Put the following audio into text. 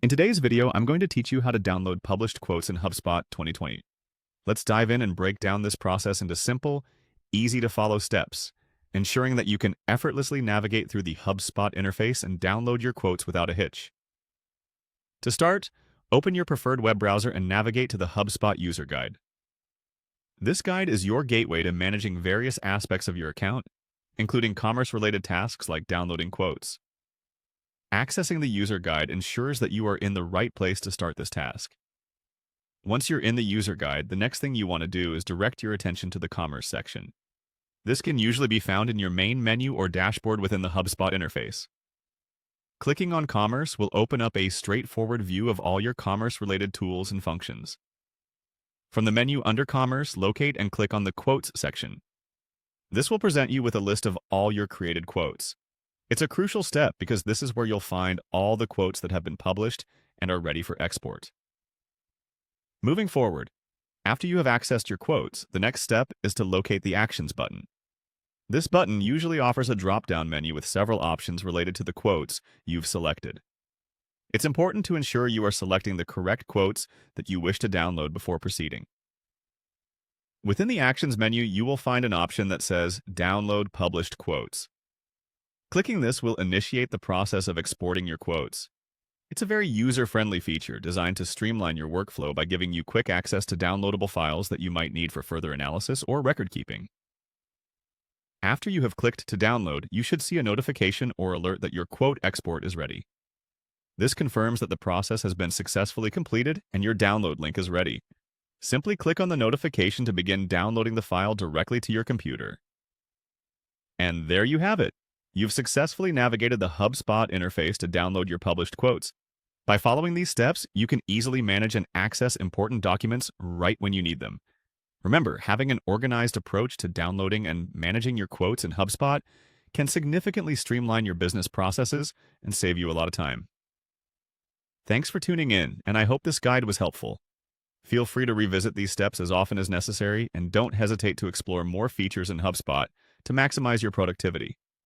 In today's video, I'm going to teach you how to download published quotes in Hubspot 2020. Let's dive in and break down this process into simple, easy-to-follow steps, ensuring that you can effortlessly navigate through the Hubspot interface and download your quotes without a hitch. To start, open your preferred web browser and navigate to the Hubspot user guide. This guide is your gateway to managing various aspects of your account, including commerce-related tasks like downloading quotes. Accessing the user guide ensures that you are in the right place to start this task. Once you're in the user guide, the next thing you want to do is direct your attention to the commerce section. This can usually be found in your main menu or dashboard within the Hubspot interface. Clicking on Commerce will open up a straightforward view of all your commerce-related tools and functions. From the menu under Commerce, locate and click on the Quotes section. This will present you with a list of all your created quotes. It's a crucial step because this is where you'll find all the quotes that have been published and are ready for export. Moving forward, after you have accessed your quotes, the next step is to locate the Actions button. This button usually offers a drop-down menu with several options related to the quotes you've selected. It's important to ensure you are selecting the correct quotes that you wish to download before proceeding. Within the Actions menu, you will find an option that says Download Published Quotes. Clicking this will initiate the process of exporting your quotes. It's a very user-friendly feature designed to streamline your workflow by giving you quick access to downloadable files that you might need for further analysis or record keeping. After you have clicked to download, you should see a notification or alert that your quote export is ready. This confirms that the process has been successfully completed and your download link is ready. Simply click on the notification to begin downloading the file directly to your computer. And there you have it. You've successfully navigated the Hubspot interface to download your published quotes. By following these steps, you can easily manage and access important documents right when you need them. Remember, having an organized approach to downloading and managing your quotes in Hubspot can significantly streamline your business processes and save you a lot of time. Thanks for tuning in, and I hope this guide was helpful. Feel free to revisit these steps as often as necessary, and don't hesitate to explore more features in Hubspot to maximize your productivity.